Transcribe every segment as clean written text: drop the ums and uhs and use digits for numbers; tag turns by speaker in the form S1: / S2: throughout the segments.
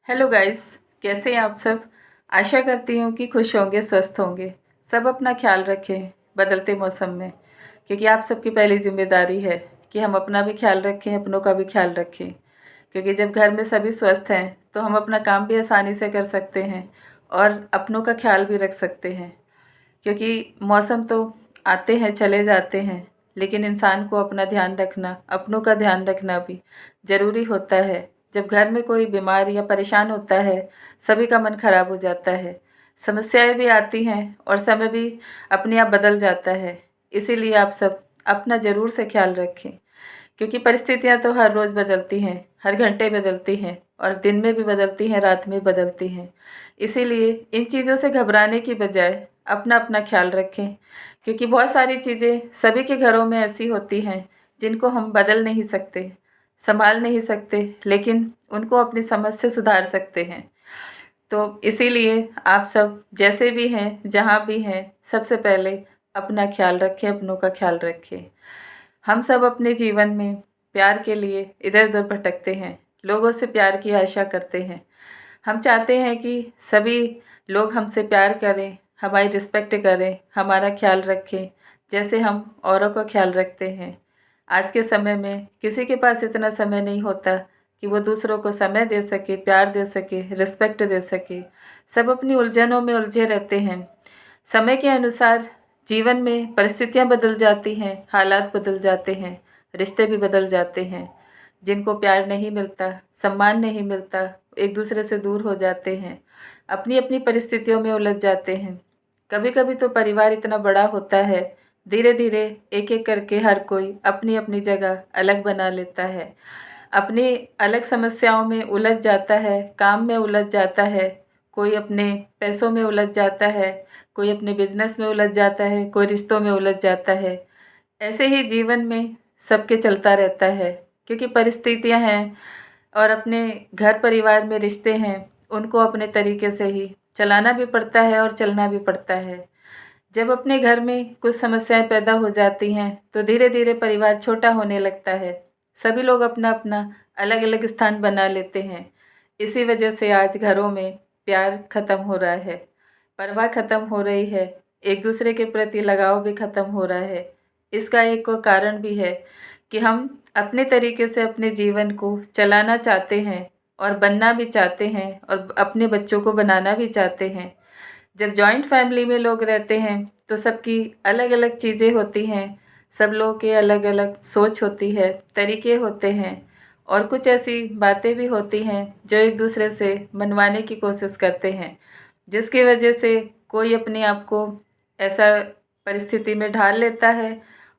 S1: Hello guys. कैसे हैं आप सब। आशा करती हूँ कि खुश होंगे, स्वस्थ होंगे। सब अपना ख्याल रखें बदलते मौसम में, क्योंकि आप सबकी पहली जिम्मेदारी है कि हम अपना भी ख्याल रखें, अपनों का भी ख्याल रखें। क्योंकि जब घर में सभी स्वस्थ हैं तो हम अपना काम भी आसानी से कर सकते हैं और अपनों का ख्याल भी रख सकते हैं। क्योंकि मौसम तो आते हैं चले जाते हैं, लेकिन इंसान को अपना ध्यान रखना, अपनों का ध्यान रखना भी ज़रूरी होता है। जब घर में कोई बीमार या परेशान होता है, सभी का मन खराब हो जाता है, समस्याएं भी आती हैं और समय भी अपने आप बदल जाता है। इसीलिए आप सब अपना ज़रूर से ख्याल रखें, क्योंकि परिस्थितियां तो हर रोज़ बदलती हैं, हर घंटे बदलती हैं और दिन में भी बदलती हैं, रात में बदलती हैं। इसीलिए इन चीज़ों से घबराने की बजाय अपना अपना ख्याल रखें, क्योंकि बहुत सारी चीज़ें सभी के घरों में ऐसी होती हैं जिनको हम बदल नहीं सकते, संभाल नहीं सकते, लेकिन उनको अपनी समझ से सुधार सकते हैं। तो इसीलिए आप सब जैसे भी हैं, जहाँ भी हैं, सबसे पहले अपना ख्याल रखें, अपनों का ख्याल रखें। हम सब अपने जीवन में प्यार के लिए इधर-उधर भटकते हैं, लोगों से प्यार की आशा करते हैं। हम चाहते हैं कि सभी लोग हमसे प्यार करें, हमारी रिस्पेक्ट करें, हमारा ख्याल रखें, जैसे हम औरों का ख्याल रखते हैं। आज के समय में किसी के पास इतना समय नहीं होता कि वो दूसरों को समय दे सके, प्यार दे सके, रिस्पेक्ट दे सके। सब अपनी उलझनों में उलझे रहते हैं। समय के अनुसार जीवन में परिस्थितियाँ बदल जाती हैं, हालात बदल जाते हैं, रिश्ते भी बदल जाते हैं। जिनको प्यार नहीं मिलता, सम्मान नहीं मिलता, एक दूसरे से दूर हो जाते हैं, अपनी अपनी परिस्थितियों में उलझ जाते हैं। कभी कभी तो परिवार इतना बड़ा होता है, धीरे धीरे एक एक करके हर कोई अपनी अपनी जगह अलग बना लेता है, अपनी अलग समस्याओं में उलझ जाता है, काम में उलझ जाता है, कोई अपने पैसों में उलझ जाता है, कोई अपने बिजनेस में उलझ जाता है, कोई रिश्तों में उलझ जाता है। ऐसे ही जीवन में सबके चलता रहता है, क्योंकि परिस्थितियां हैं और अपने घर परिवार में रिश्ते हैं, उनको अपने तरीके से ही चलाना भी पड़ता है और चलना भी पड़ता है। जब अपने घर में कुछ समस्याएं पैदा हो जाती हैं तो धीरे धीरे परिवार छोटा होने लगता है, सभी लोग अपना अपना अलग अलग स्थान बना लेते हैं। इसी वजह से आज घरों में प्यार खत्म हो रहा है, परवाह खत्म हो रही है, एक दूसरे के प्रति लगाव भी खत्म हो रहा है। इसका एक और कारण भी है कि हम अपने तरीके से अपने जीवन को चलाना चाहते हैं और बनना भी चाहते हैं और अपने बच्चों को बनाना भी चाहते हैं। जब जॉइंट फैमिली में लोग रहते हैं तो सबकी अलग अलग चीज़ें होती हैं, सब लोगों के अलग अलग सोच होती है, तरीके होते हैं और कुछ ऐसी बातें भी होती हैं जो एक दूसरे से मनवाने की कोशिश करते हैं, जिसकी वजह से कोई अपने आप को ऐसा परिस्थिति में ढाल लेता है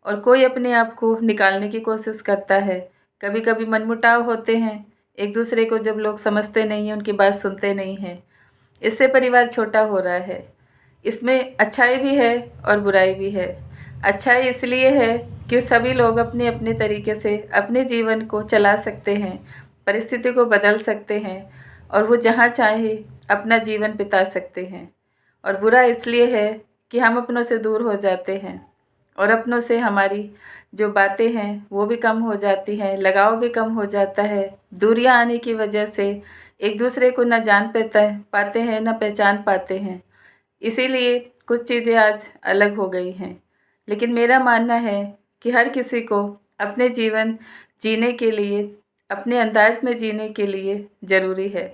S1: और कोई अपने आप को निकालने की कोशिश करता है। कभी कभी मनमुटाव होते हैं, एक दूसरे को जब लोग समझते नहीं हैं, उनकी बात सुनते नहीं हैं, इससे परिवार छोटा हो रहा है। इसमें अच्छाई भी है और बुराई भी है। अच्छाई इसलिए है कि सभी लोग अपने अपने तरीके से अपने जीवन को चला सकते हैं, परिस्थिति को बदल सकते हैं और वो जहाँ चाहे अपना जीवन बिता सकते हैं। और बुरा इसलिए है कि हम अपनों से दूर हो जाते हैं और अपनों से हमारी जो बातें हैं वो भी कम हो जाती हैं, लगाव भी कम हो जाता है। दूरियां आने की वजह से एक दूसरे को न जान पाते हैं, न पहचान पाते हैं। इसीलिए कुछ चीज़ें आज अलग हो गई हैं। लेकिन मेरा मानना है कि हर किसी को अपने जीवन जीने के लिए, अपने अंदाज में जीने के लिए ज़रूरी है,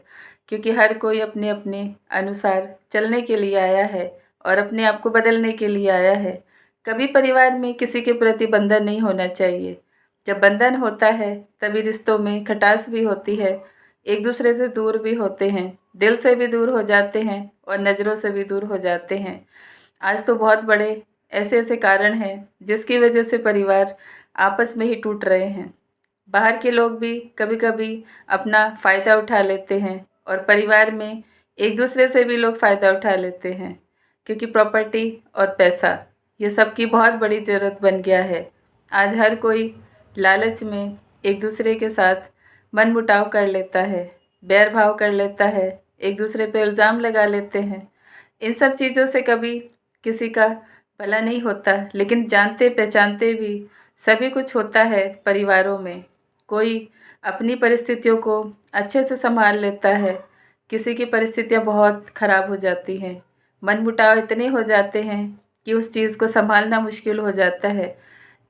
S1: क्योंकि हर कोई अपने अपने अनुसार चलने के लिए आया है और अपने आप को बदलने के लिए आया है। कभी परिवार में किसी के प्रति बंधन नहीं होना चाहिए। जब बंधन होता है तभी रिश्तों में खटास भी होती है, एक दूसरे से दूर भी होते हैं, दिल से भी दूर हो जाते हैं और नज़रों से भी दूर हो जाते हैं। आज तो बहुत बड़े ऐसे ऐसे कारण हैं जिसकी वजह से परिवार आपस में ही टूट रहे हैं। बाहर के लोग भी कभी कभी अपना फ़ायदा उठा लेते हैं और परिवार में एक दूसरे से भी लोग फ़ायदा उठा लेते हैं, क्योंकि प्रॉपर्टी और पैसा ये सबकी बहुत बड़ी ज़रूरत बन गया है। आज हर कोई लालच में एक दूसरे के साथ मनमुटाव कर लेता है, बैर भाव कर लेता है, एक दूसरे पे इल्ज़ाम लगा लेते हैं। इन सब चीज़ों से कभी किसी का भला नहीं होता, लेकिन जानते पहचानते भी सभी कुछ होता है परिवारों में। कोई अपनी परिस्थितियों को अच्छे से संभाल लेता है, किसी की परिस्थितियाँ बहुत ख़राब हो जाती हैं, मनमुटाव इतने हो जाते हैं कि उस चीज़ को सँभालना मुश्किल हो जाता है।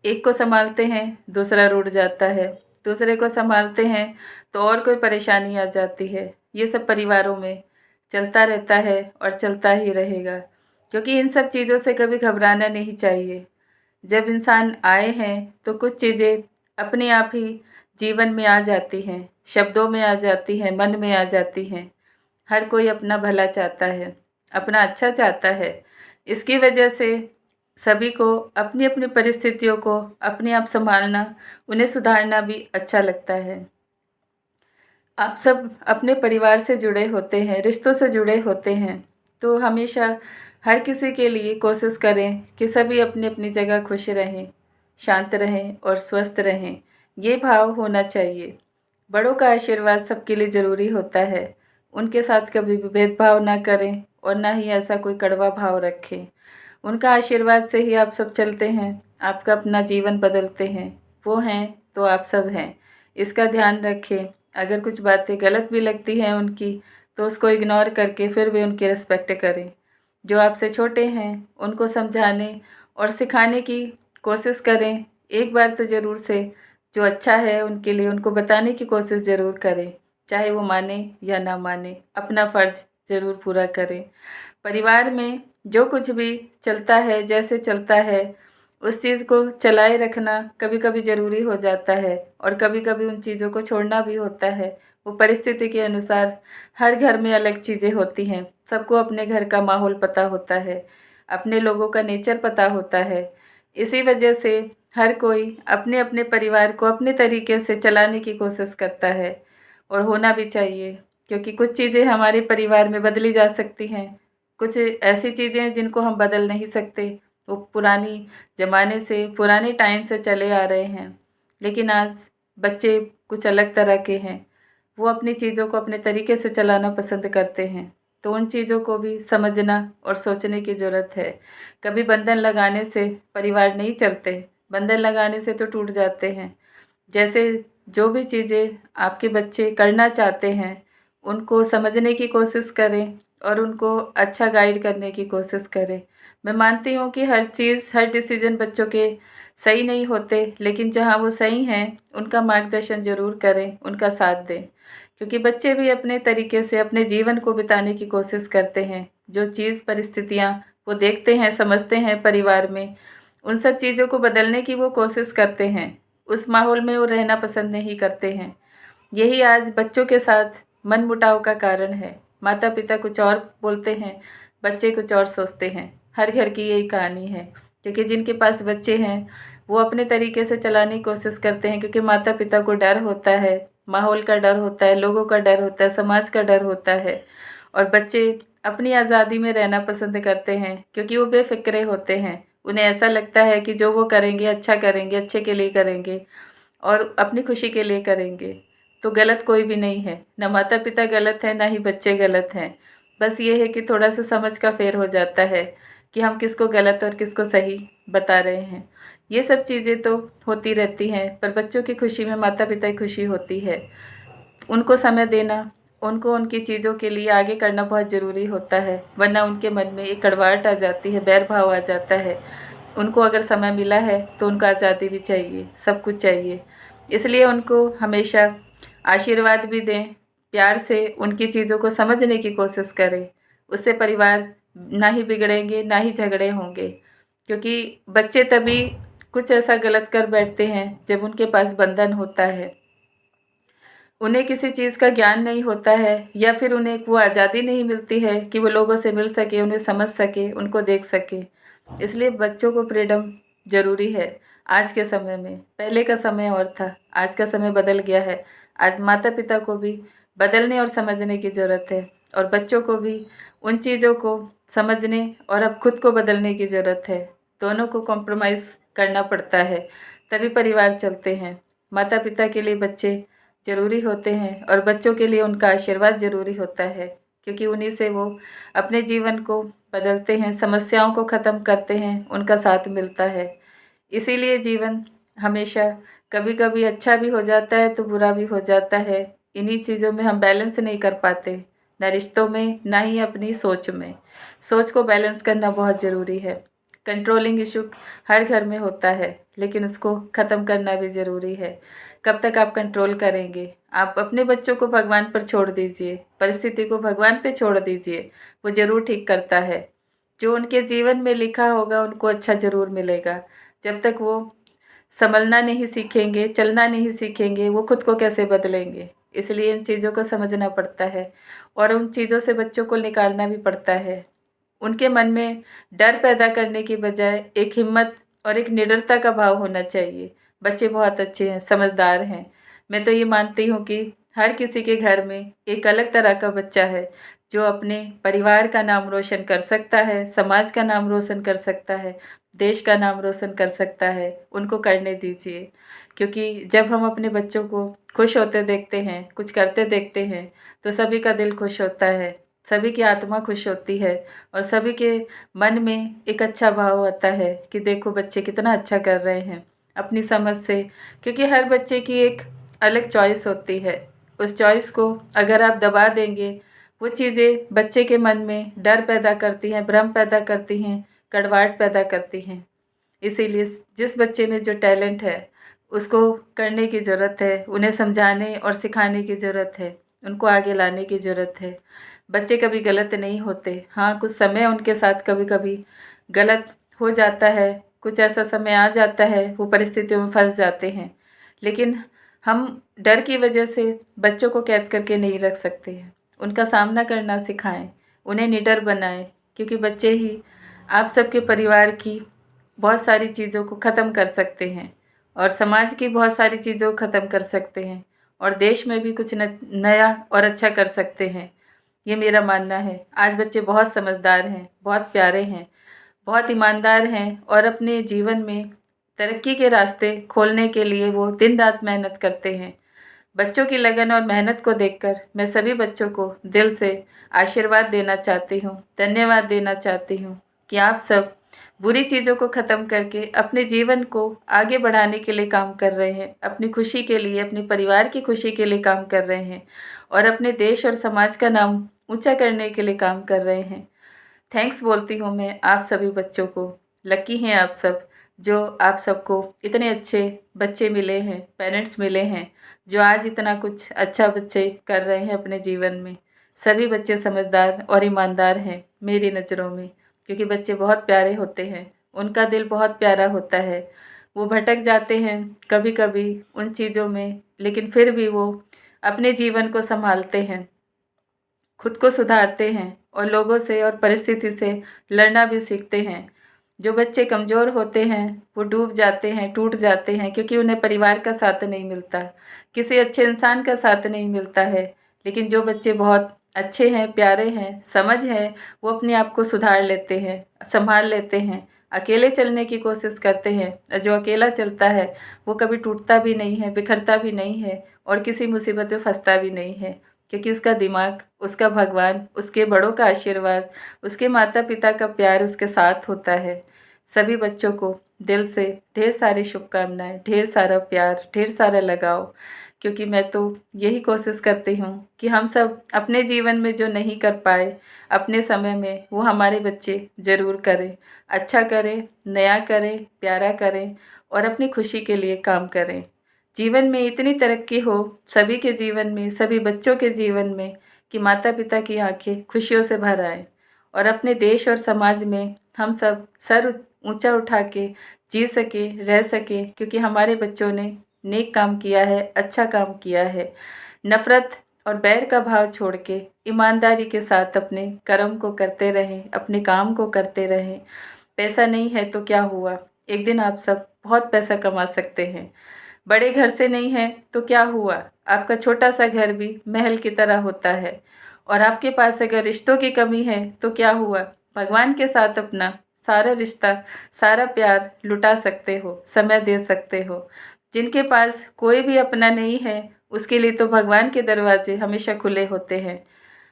S1: एक को सँभालते हैं, दूसरा रूठ जाता है, दूसरे को सँभालते हैं तो और कोई परेशानी आ जाती है। ये सब परिवारों में चलता रहता है और चलता ही रहेगा, क्योंकि इन सब चीज़ों से कभी घबराना नहीं चाहिए। जब इंसान आए हैं तो कुछ चीज़ें अपने आप ही जीवन में आ जाती हैं, शब्दों में आ जाती हैं, मन में आ जाती हैं। हर कोई अपना भला चाहता है, अपना अच्छा चाहता है। इसकी वजह से सभी को अपनी-अपनी परिस्थितियों को अपने आप सँभालना, उन्हें सुधारना भी अच्छा लगता है। आप सब अपने परिवार से जुड़े होते हैं, रिश्तों से जुड़े होते हैं, तो हमेशा हर किसी के लिए कोशिश करें कि सभी अपनी-अपनी जगह खुश रहें, शांत रहें और स्वस्थ रहें। ये भाव होना चाहिए। बड़ों का आशीर्वाद सबके लिए ज़रूरी होता है। उनके साथ कभी भी भेदभाव ना करें और ना ही ऐसा कोई कड़वा भाव रखें। उनका आशीर्वाद से ही आप सब चलते हैं, आपका अपना जीवन बदलते हैं। वो हैं तो आप सब हैं। इसका ध्यान रखें। अगर कुछ बातें गलत भी लगती हैं उनकी, तो उसको इग्नोर करके फिर भी उनकी रिस्पेक्ट करें। जो आपसे छोटे हैं, उनको समझाने और सिखाने की कोशिश करें। एक बार तो ज़रूर से जो अच्छा है उनके लिए उनको बताने की कोशिश ज़रूर करें। चाहे वो माने या ना माने, अपना फ़र्ज़ ज़रूर पूरा करें। परिवार में जो कुछ भी चलता है, जैसे चलता है, उस चीज़ को चलाए रखना कभी-कभी ज़रूरी हो जाता है और कभी-कभी उन चीज़ों को छोड़ना भी होता है। वो परिस्थिति के अनुसार हर घर में अलग चीज़ें होती हैं। सबको अपने घर का माहौल पता होता है, अपने लोगों का नेचर पता होता है। इसी वजह से हर कोई अपने-अपने परिवार को अपने तरीके से चलाने की कोशिश करता है और होना भी चाहिए, क्योंकि कुछ चीज़ें हमारे परिवार में बदली जा सकती हैं। कुछ ऐसी चीज़ें हैं जिनको हम बदल नहीं सकते, वो पुरानी ज़माने से, पुराने टाइम से चले आ रहे हैं। लेकिन आज बच्चे कुछ अलग तरह के हैं, वो अपनी चीज़ों को अपने तरीके से चलाना पसंद करते हैं। तो उन चीज़ों को भी समझना और सोचने की ज़रूरत है। कभी बंधन लगाने से परिवार नहीं चलते, बंधन लगाने से तो टूट जाते हैं। जैसे जो भी चीज़ें आपके बच्चे करना चाहते हैं, उनको समझने की कोशिश करें और उनको अच्छा गाइड करने की कोशिश करें। मैं मानती हूँ कि हर चीज़, हर डिसीज़न बच्चों के सही नहीं होते, लेकिन जहाँ वो सही हैं, उनका मार्गदर्शन ज़रूर करें, उनका साथ दें। क्योंकि बच्चे भी अपने तरीके से अपने जीवन को बिताने की कोशिश करते हैं। जो चीज़, परिस्थितियाँ वो देखते हैं, समझते हैं परिवार में, उन सब चीज़ों को बदलने की वो कोशिश करते हैं। उस माहौल में वो रहना पसंद नहीं करते हैं। यही आज बच्चों के साथ मनमुटाव का कारण है। माता-पिता कुछ और बोलते हैं, बच्चे कुछ और सोचते हैं। हर घर की यही कहानी है, क्योंकि जिनके पास बच्चे हैं, वो अपने तरीके से चलाने की कोशिश करते हैं, क्योंकि माता-पिता को डर होता है, माहौल का डर होता है, लोगों का डर होता है, समाज का डर होता है और बच्चे अपनी आज़ादी में रहना पसंद करते हैं, क्योंकि वो बेफ़िक्रे होते हैं। उन्हें ऐसा लगता है कि जो वो करेंगे, अच्छा करेंगे, अच्छे के लिए करेंगे और अपनी खुशी के लिए करेंगे। तो गलत कोई भी नहीं है, ना माता-पिता गलत हैं, ना ही बच्चे गलत हैं। बस ये है कि थोड़ा-सा समझ का फेर हो जाता है कि हम किसको गलत और किसको सही बता रहे हैं। ये सब चीज़ें तो होती रहती हैं, पर बच्चों की खुशी में माता-पिता की खुशी होती है। उनको समय देना, उनको उनकी चीज़ों के लिए आगे करना बहुत ज़रूरी होता है, वरना उनके मन में एक कड़वाहट आ जाती है, बैर भाव आ जाता है। उनको अगर समय मिला है, तो उनको आज़ादी भी चाहिए, सब कुछ चाहिए। इसलिए उनको हमेशा आशीर्वाद भी दें, प्यार से उनकी चीज़ों को समझने की कोशिश करें। उससे परिवार ना ही बिगड़ेंगे, ना ही झगड़े होंगे। क्योंकि बच्चे तभी कुछ ऐसा गलत कर बैठते हैं, जब उनके पास बंधन होता है। उन्हें किसी चीज़ का ज्ञान नहीं होता है या फिर उन्हें वो आज़ादी नहीं मिलती है कि वो लोगों से मिल सके, उन्हें समझ सके, उनको देख सके। इसलिए बच्चों को फ्रीडम ज़रूरी है आज के समय में। पहले का समय और था, आज का समय बदल गया है। आज माता-पिता को भी बदलने और समझने की ज़रूरत है और बच्चों को भी उन चीज़ों को समझने और अब खुद को बदलने की ज़रूरत है। दोनों को कॉम्प्रोमाइज़ करना पड़ता है, तभी परिवार चलते हैं। माता-पिता के लिए बच्चे ज़रूरी होते हैं और बच्चों के लिए उनका आशीर्वाद ज़रूरी होता है, क्योंकि उन्हीं से वो अपने जीवन को बदलते हैं, समस्याओं को ख़त्म करते हैं, उनका साथ मिलता है। इसीलिए जीवन हमेशा कभी-कभी अच्छा भी हो जाता है तो बुरा भी हो जाता है। इन्हीं चीज़ों में हम बैलेंस नहीं कर पाते, ना रिश्तों में, ना ही अपनी सोच में। सोच को बैलेंस करना बहुत ज़रूरी है। कंट्रोलिंग इशू हर घर में होता है, लेकिन उसको ख़त्म करना भी ज़रूरी है। कब तक आप कंट्रोल करेंगे? आप अपने बच्चों को भगवान पर छोड़ दीजिए, परिस्थिति को भगवान पे छोड़ दीजिए, वो ज़रूर ठीक करता है। जो उनके जीवन में लिखा होगा उनको अच्छा ज़रूर मिलेगा। जब तक वो सँभलना नहीं सीखेंगे, चलना नहीं सीखेंगे, वो खुद को कैसे बदलेंगे? इसलिए इन चीज़ों को समझना पड़ता है और उन चीज़ों से बच्चों को निकालना भी पड़ता है। उनके मन में डर पैदा करने की बजाय एक हिम्मत और एक निडरता का भाव होना चाहिए। बच्चे बहुत अच्छे हैं, समझदार हैं। मैं तो ये मानती हूँ कि हर किसी के घर में एक अलग तरह का बच्चा है, जो अपने परिवार का नाम रोशन कर सकता है, समाज का नाम रोशन कर सकता है, देश का नाम रोशन कर सकता है। उनको करने दीजिए, क्योंकि जब हम अपने बच्चों को खुश होते देखते हैं, कुछ करते देखते हैं, तो सभी का दिल खुश होता है, सभी की आत्मा खुश होती है और सभी के मन में एक अच्छा भाव आता है कि देखो बच्चे कितना अच्छा कर रहे हैं अपनी समझ से। क्योंकि हर बच्चे की एक अलग चॉइस होती है। उस चॉइस को अगर आप दबा देंगे, वो चीज़ें बच्चे के मन में डर पैदा करती हैं, भ्रम पैदा करती हैं, कड़वाहट पैदा करती हैं। इसीलिए जिस बच्चे में जो टैलेंट है, उसको करने की ज़रूरत है, उन्हें समझाने और सिखाने की ज़रूरत है, उनको आगे लाने की ज़रूरत है। बच्चे कभी गलत नहीं होते। हाँ, कुछ समय उनके साथ कभी-कभी गलत हो जाता है, कुछ ऐसा समय आ जाता है, वो परिस्थितियों में फँस जाते हैं। लेकिन हम डर की वजह से बच्चों को कैद करके नहीं रख सकते हैं। उनका सामना करना सिखाएँ, उन्हें निडर बनाएँ, क्योंकि बच्चे ही आप सबके परिवार की बहुत सारी चीज़ों को ख़त्म कर सकते हैं और समाज की बहुत सारी चीज़ों को ख़त्म कर सकते हैं और देश में भी कुछ नया और अच्छा कर सकते हैं। ये मेरा मानना है। आज बच्चे बहुत समझदार हैं, बहुत प्यारे हैं, बहुत ईमानदार हैं और अपने जीवन में तरक्की के रास्ते खोलने के लिए वो दिन-रात मेहनत करते हैं। बच्चों की लगन और मेहनत को देखकर मैं सभी बच्चों को दिल से आशीर्वाद देना चाहती हूँ, धन्यवाद देना चाहती हूँ कि आप सब बुरी चीज़ों को ख़त्म करके अपने जीवन को आगे बढ़ाने के लिए काम कर रहे हैं, अपनी खुशी के लिए, अपने परिवार की खुशी के लिए काम कर रहे हैं और अपने देश और समाज का नाम ऊँचा करने के लिए काम कर रहे हैं। थैंक्स बोलती हूँ मैं आप सभी बच्चों को। लकी हैं आप सब, जो आप सबको इतने अच्छे बच्चे मिले हैं, पेरेंट्स मिले हैं, जो आज इतना कुछ अच्छा बच्चे कर रहे हैं अपने जीवन में। सभी बच्चे समझदार और ईमानदार हैं मेरी नज़रों में, क्योंकि बच्चे बहुत प्यारे होते हैं, उनका दिल बहुत प्यारा होता है। वो भटक जाते हैं कभी-कभी उन चीज़ों में, लेकिन फिर भी वो अपने जीवन को सँभालते हैं, खुद को सुधारते हैं और लोगों से और परिस्थिति से लड़ना भी सीखते हैं। जो बच्चे कमज़ोर होते हैं, वो डूब जाते हैं, टूट जाते हैं, क्योंकि उन्हें परिवार का साथ नहीं मिलता, किसी अच्छे इंसान का साथ नहीं मिलता है। लेकिन जो बच्चे बहुत अच्छे हैं, प्यारे हैं, समझ है, वो अपने आप को सुधार लेते हैं, सँभाल लेते हैं, अकेले चलने की कोशिश करते हैं। जो अकेला चलता है, वो कभी टूटता भी नहीं है, बिखरता भी नहीं है और किसी मुसीबत में फँसता भी नहीं है, क्योंकि उसका दिमाग, उसका भगवान, उसके बड़ों का आशीर्वाद, उसके माता-पिता का प्यार उसके साथ होता है। सभी बच्चों को दिल से ढेर सारी शुभकामनाएँ, ढेर सारा प्यार, ढेर सारा लगाव, क्योंकि मैं तो यही कोशिश करती हूँ कि हम सब अपने जीवन में जो नहीं कर पाए अपने समय में, वो हमारे बच्चे ज़रूर करें। अच्छा करें, नया करें, प्यारा करें और अपनी खुशी के लिए काम करें। जीवन में इतनी तरक्की हो सभी के जीवन में, सभी बच्चों के जीवन में, कि माता-पिता की आँखें खुशियों से भर आएँ और अपने देश और समाज में हम सब सर ऊँचा उठा के जी सकें, रह सकें, क्योंकि हमारे बच्चों ने नेक काम किया है, अच्छा काम किया है। नफ़रत और बैर का भाव छोड़ के ईमानदारी के साथ अपने कर्म को करते रहें, अपने काम को करते रहें। पैसा नहीं है तो क्या हुआ? एक दिन आप सब बहुत पैसा कमा सकते हैं। बड़े घर से नहीं है तो क्या हुआ? आपका छोटा-सा घर भी महल की तरह होता है और आपके पास अगर रिश्तों की कमी है तो क्या हुआ? भगवान के साथ अपना सारा रिश्ता, सारा प्यार लुटा सकते हो, समय दे सकते हो। जिनके पास कोई भी अपना नहीं है, उसके लिए तो भगवान के दरवाजे हमेशा खुले होते हैं।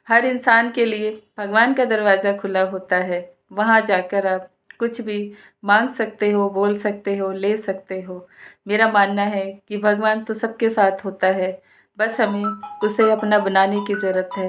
S1: हर इंसान के लिए भगवान का दरवाज़ा खुला होता है। वहाँ जाकर आप कुछ भी माँग सकते हो, बोल सकते हो, ले सकते हो। मेरा मानना है कि भगवान तो सबके साथ होता है, बस हमें उसे अपना बनाने की ज़रूरत है।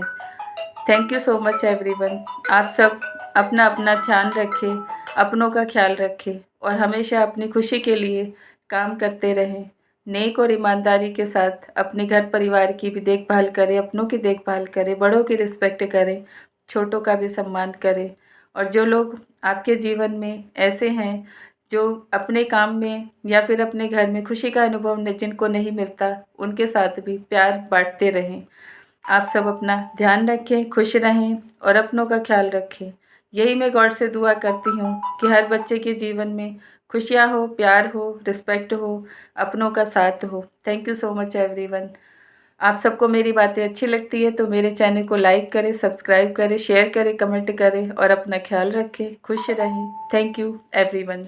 S1: Thank you so much everyone. आप सब अपना अपना ध्यान रखें, अपनों का ख्याल रखें और हमेशा अपनी खुशी के लिए काम करते रहें। नेक और ईमानदारी के साथ अपने घर परिवार की भी देखभाल करें, अपनों की देखभाल करें, बड़ों की रिस्पेक्ट करें, छोटों का भी सम्मान करें। और जो लोग आपके जीवन में ऐसे हैं, जो अपने काम में या फिर अपने घर में खुशी का अनुभव जिनको नहीं मिलता, उनके साथ भी प्यार बाँटते रहें। आप सब अपना ध्यान रखें, खुश रहें और अपनों का ख्याल रखें। यही मैं गॉड से दुआ करती हूँ कि हर बच्चे के जीवन में खुशियाँ हो, प्यार हो, रिस्पेक्ट हो, अपनों का साथ हो। Thank you so much everyone. आप सबको मेरी बातें अच्छी लगती है तो मेरे चैनल को लाइक करें, सब्सक्राइब करें, शेयर करें, कमेंट करें और अपना ख्याल रखें, खुश रहें। Thank you everyone.